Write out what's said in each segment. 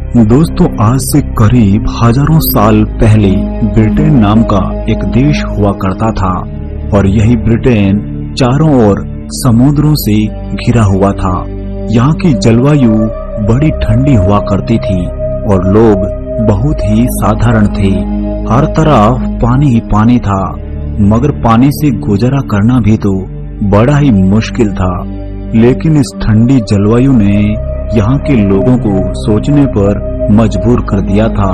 दोस्तों, आज से करीब हजारों साल पहले ब्रिटेन नाम का एक देश हुआ करता था और यही ब्रिटेन चारों ओर समुद्रों से घिरा हुआ था। यहाँ की जलवायु बड़ी ठंडी हुआ करती थी और लोग बहुत ही साधारण थे। हर तरफ पानी ही पानी था, मगर पानी से गुजारा करना भी तो बड़ा ही मुश्किल था। लेकिन इस ठंडी जलवायु ने यहाँ के लोगों को सोचने पर मजबूर कर दिया था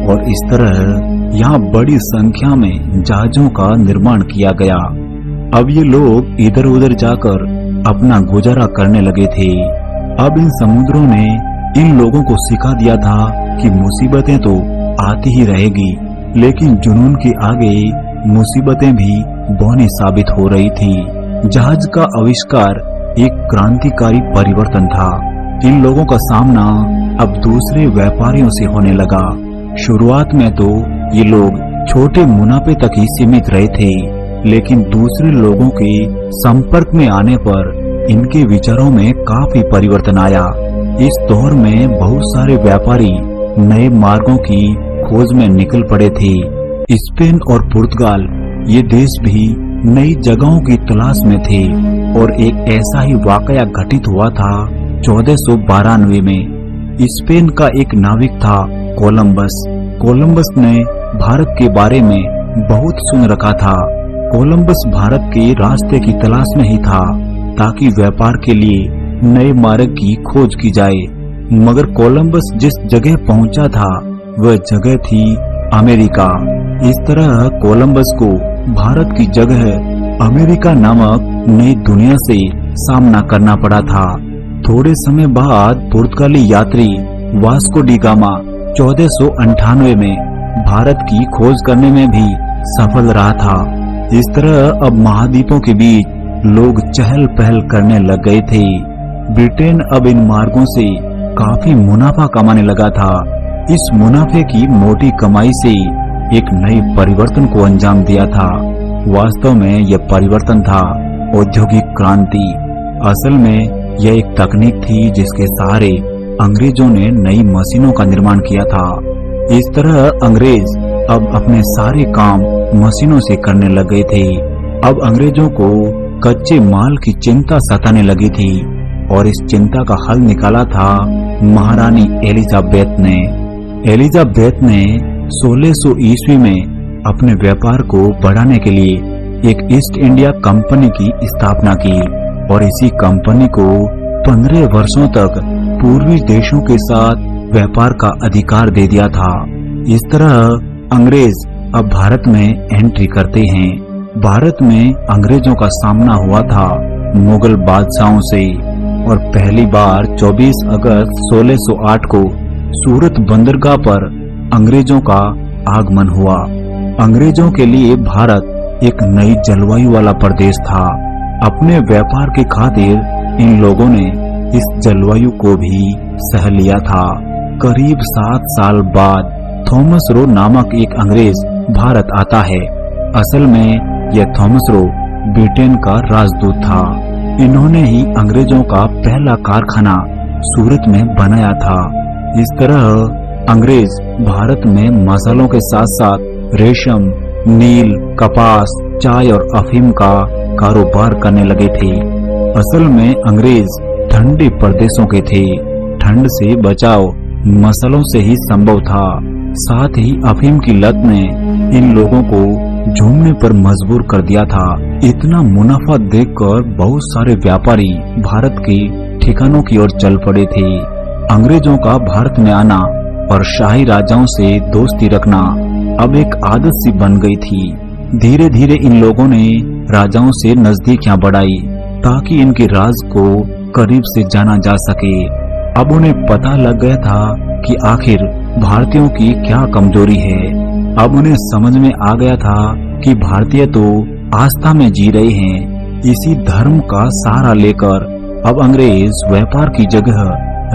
और इस तरह यहाँ बड़ी संख्या में जहाजों का निर्माण किया गया। अब ये लोग इधर उधर जाकर अपना गुजारा करने लगे थे। अब इन समुद्रों ने इन लोगों को सिखा दिया था कि मुसीबतें तो आती ही रहेगी, लेकिन जुनून के आगे मुसीबतें भी बौनी साबित हो रही थी। जहाज का आविष्कार एक क्रांतिकारी परिवर्तन था। इन लोगों का सामना अब दूसरे व्यापारियों से होने लगा। शुरुआत में तो ये लोग छोटे मुनाफे तक ही सीमित रहे थे, लेकिन दूसरे लोगों के संपर्क में आने पर इनके विचारों में काफी परिवर्तन आया। इस दौर में बहुत सारे व्यापारी नए मार्गों की खोज में निकल पड़े थे। स्पेन और पुर्तगाल ये देश भी नई जगहों की तलाश में थे और एक ऐसा ही वाकया घटित हुआ था 1492 में। स्पेन का एक नाविक था कोलंबस। कोलंबस ने भारत के बारे में बहुत सुन रखा था। कोलंबस भारत के रास्ते की तलाश में ही था ताकि व्यापार के लिए नए मार्ग की खोज की जाए। मगर कोलंबस जिस जगह पहुंचा था वह जगह थी अमेरिका। इस तरह कोलंबस को भारत की जगह अमेरिका नामक नई दुनिया से सामना करना पड़ा था। थोड़े समय बाद पुर्तगाली यात्री वास्को डी गामा 1498 में भारत की खोज करने में भी सफल रहा था। इस तरह अब महाद्वीपों के बीच लोग चहल पहल करने लग गए थे। ब्रिटेन अब इन मार्गों से काफी मुनाफा कमाने लगा था। इस मुनाफे की मोटी कमाई से एक नए परिवर्तन को अंजाम दिया था। वास्तव में यह परिवर्तन था औद्योगिक क्रांति। असल में यह एक तकनीक थी जिसके सहारे अंग्रेजों ने नई मशीनों का निर्माण किया था। इस तरह अंग्रेज अब अपने सारे काम मशीनों से करने लग गए थे। अब अंग्रेजों को कच्चे माल की चिंता सताने लगी थी और इस चिंता का हल निकाला था महारानी एलिजाबेथ ने। एलिजाबेथ ने 1600 ईस्वी में अपने व्यापार को बढ़ाने के लिए एक ईस्ट इंडिया कंपनी की स्थापना की और इसी कंपनी को 15 वर्षों तक पूर्वी देशों के साथ व्यापार का अधिकार दे दिया था। इस तरह अंग्रेज अब भारत में एंट्री करते हैं। भारत में अंग्रेजों का सामना हुआ था मुगल बादशाहों से और पहली बार 24 अगस्त 1608 को सूरत बंदरगाह पर अंग्रेजों का आगमन हुआ। अंग्रेजों के लिए भारत एक नई जलवायु वाला प्रदेश था। अपने व्यापार की खातिर इन लोगों ने इस जलवायु को भी सह लिया था। करीब 7 साल बाद थॉमस रो नामक एक अंग्रेज भारत आता है। असल में यह थॉमस रो ब्रिटेन का राजदूत था। इन्होंने ही अंग्रेजों का पहला कारखाना सूरत में बनाया था। इस तरह अंग्रेज भारत में मसालों के साथ साथ रेशम, नील, कपास, चाय और अफीम का कारोबार करने लगे थे। असल में अंग्रेज ठंडे प्रदेशों के थे। ठंड से बचाव मसालों से ही संभव था। साथ ही अफीम की लत ने इन लोगों को झूमने पर मजबूर कर दिया था। इतना मुनाफा देखकर बहुत सारे व्यापारी भारत के ठिकानों की ओर चल पड़े थे। अंग्रेजों का भारत में आना और शाही राजाओं से दोस्ती रखना अब एक आदत सी बन गई थी। धीरे धीरे इन लोगों ने राजाओं से नजदीकियां बढ़ाई ताकि इनके राज को करीब से जाना जा सके। अब उन्हें पता लग गया था कि आखिर भारतीयों की क्या कमजोरी है। अब उन्हें समझ में आ गया था कि भारतीय तो आस्था में जी रहे हैं। इसी धर्म का सहारा लेकर अब अंग्रेज व्यापार की जगह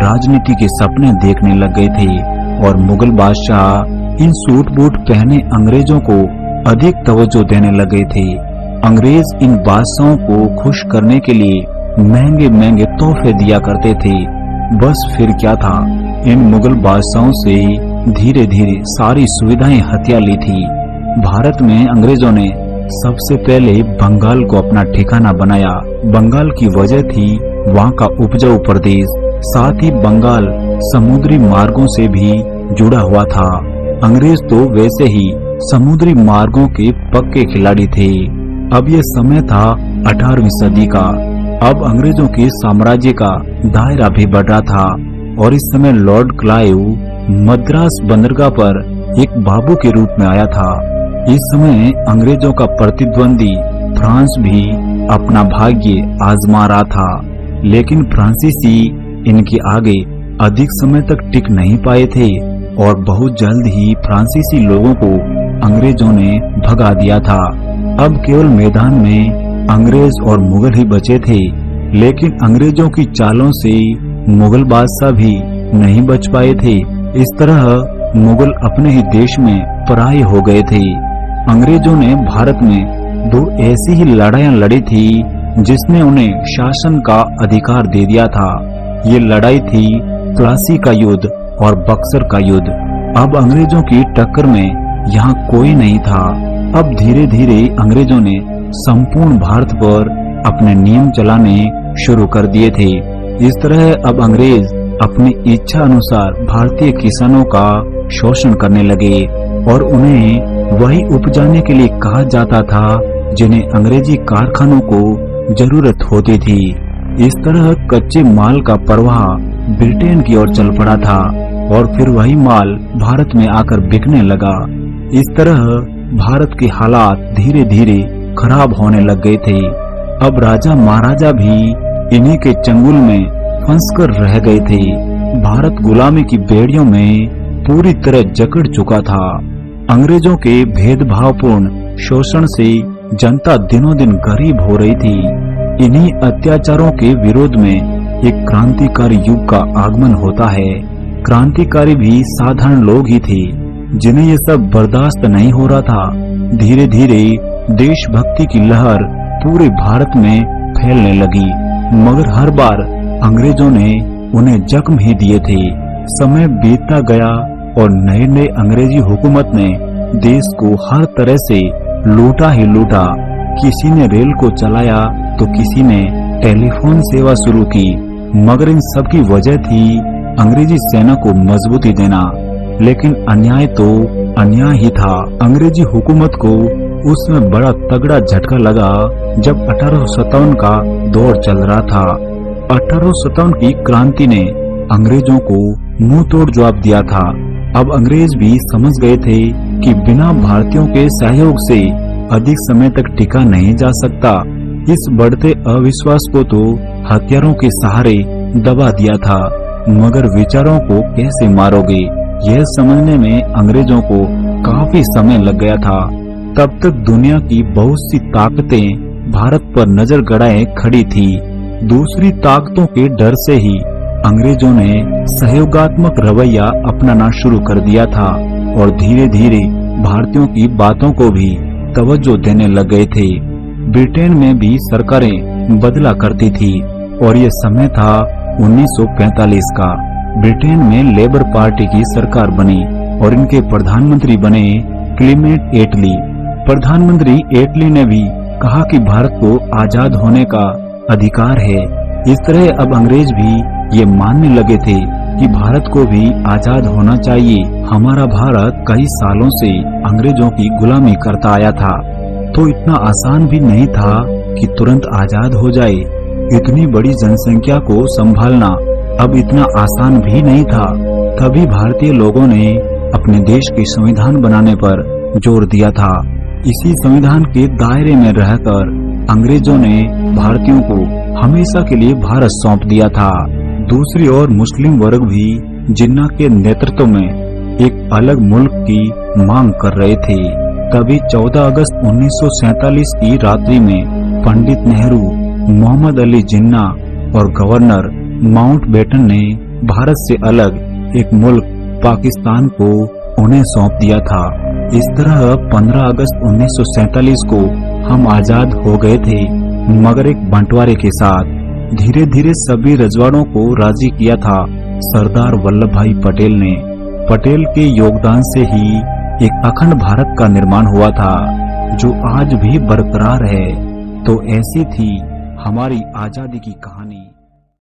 राजनीति के सपने देखने लग गए थे और मुगल बादशाह इन सूट बूट पहने अंग्रेजों को अधिक तवज्जो देने लगे थे। अंग्रेज इन बादशाहों को खुश करने के लिए महंगे महंगे तोहफे दिया करते थे। बस फिर क्या था, इन मुगल बादशाहों से धीरे धीरे सारी सुविधाएं हथिया ली थी। भारत में अंग्रेजों ने सबसे पहले बंगाल को अपना ठिकाना बनाया। बंगाल की वजह थी वहाँ का उपजाऊ प्रदेश, साथ ही बंगाल समुद्री मार्गों से भी जुड़ा हुआ था। अंग्रेज तो वैसे ही समुद्री मार्गों के पक्के खिलाड़ी थे। अब ये समय था 18वीं सदी का। अब अंग्रेजों के साम्राज्य का दायरा भी बढ़ रहा था और इस समय लॉर्ड क्लाइव मद्रास बंदरगाह पर एक बाबू के रूप में आया था। इस समय अंग्रेजों का प्रतिद्वंदी फ्रांस भी अपना भाग्य आजमा रहा था, लेकिन फ्रांसीसी इनके आगे अधिक समय तक टिक नहीं पाए थे और बहुत जल्द ही फ्रांसीसी लोगों को अंग्रेजों ने भगा दिया था। अब केवल मैदान में अंग्रेज और मुगल ही बचे थे, लेकिन अंग्रेजों की चालों से मुगल बादशाह भी नहीं बच पाए थे। इस तरह मुगल अपने ही देश में पराये हो गए थे। अंग्रेजों ने भारत में 2 ऐसी ही लड़ाइयां लड़ी थी जिसने उन्हें शासन का अधिकार दे दिया था। ये लड़ाई थी प्लासी का युद्ध और बक्सर का युद्ध। अब अंग्रेजों की टक्कर में यहाँ कोई नहीं था। अब धीरे धीरे अंग्रेजों ने संपूर्ण भारत पर अपने नियम चलाने शुरू कर दिए थे। इस तरह अब अंग्रेज अपनी इच्छा अनुसार भारतीय किसानों का शोषण करने लगे और उन्हें वही उपजाने के लिए कहा जाता था जिन्हें अंग्रेजी कारखानों को जरूरत होती थी। इस तरह कच्चे माल का प्रवाह ब्रिटेन की ओर चल पड़ा था और फिर वही माल भारत में आकर बिकने लगा। इस तरह भारत के हालात धीरे धीरे खराब होने लग गए थे। अब राजा महाराजा भी इन्हीं के चंगुल में फंसकर रह गए थे। भारत गुलामी की बेड़ियों में पूरी तरह जकड़ चुका था। अंग्रेजों के भेदभावपूर्ण शोषण से जनता दिनों दिन गरीब हो रही थी। इन्हीं अत्याचारों के विरोध में एक क्रांतिकारी युग का आगमन होता है। क्रांतिकारी भी साधारण लोग ही थे जिन्हें ये सब बर्दाश्त नहीं हो रहा था। धीरे धीरे देशभक्ति की लहर पूरे भारत में फैलने लगी, मगर हर बार अंग्रेजों ने उन्हें जख्म ही दिए थे। समय बीतता गया और नए नए अंग्रेजी हुकूमत ने देश को हर तरह से लूटा ही लूटा। किसी ने रेल को चलाया तो किसी ने टेलीफोन सेवा शुरू की, मगर इन सब की वजह थी अंग्रेजी सेना को मजबूती देना। लेकिन अन्याय तो अन्याय ही था। अंग्रेजी हुकूमत को उसमें बड़ा तगड़ा झटका लगा जब 1857 का दौर चल रहा था। 1857 की क्रांति ने अंग्रेजों को मुंह तोड़ जवाब दिया था। अब अंग्रेज भी समझ गए थे कि बिना भारतीयों के सहयोग से अधिक समय तक टिका नहीं जा सकता। इस बढ़ते अविश्वास को तो हथियारों के सहारे दबा दिया था, मगर विचारों को कैसे मारोगे, यह समझने में अंग्रेजों को काफी समय लग गया था। तब तक दुनिया की बहुत सी ताकतें भारत पर नजर गड़ाए खड़ी थी। दूसरी ताकतों के डर से ही अंग्रेजों ने सहयोगात्मक रवैया अपनाना शुरू कर दिया था और धीरे धीरे भारतीयों की बातों को भी तवज्जो देने लग गए थे। ब्रिटेन में भी सरकारें बदला करती थी और ये समय था 1945 का। ब्रिटेन में लेबर पार्टी की सरकार बनी और इनके प्रधानमंत्री बने क्लीमेंट एटली। प्रधानमंत्री एटली ने भी कहा कि भारत को आजाद होने का अधिकार है। इस तरह अब अंग्रेज भी ये मानने लगे थे कि भारत को भी आजाद होना चाहिए। हमारा भारत कई सालों से अंग्रेजों की गुलामी करता आया था, तो इतना आसान भी नहीं था कि तुरंत आजाद हो जाए। इतनी बड़ी जनसंख्या को संभालना अब इतना आसान भी नहीं था। तभी भारतीय लोगों ने अपने देश के संविधान बनाने पर जोर दिया था। इसी संविधान के दायरे में रहकर अंग्रेजों ने भारतीयों को हमेशा के लिए भारत सौंप दिया था। दूसरी ओर मुस्लिम वर्ग भी जिन्ना के नेतृत्व में एक अलग मुल्क की मांग कर रहे थे। तभी 14 अगस्त 1947 की रात्रि में पंडित नेहरू, मोहम्मद अली जिन्ना और गवर्नर माउंटबेटन ने भारत से अलग एक मुल्क पाकिस्तान को उन्हें सौंप दिया था। इस तरह 15 अगस्त 1947 को हम आजाद हो गए थे, मगर एक बंटवारे के साथ। धीरे धीरे सभी रजवाड़ों को राजी किया था। सरदार वल्लभ भाई पटेल ने पटेल के योगदान से ही एक अखंड भारत का निर्माण हुआ था, जो आज भी बरकरार है। तो ऐसी थी हमारी आजादी की कहानी।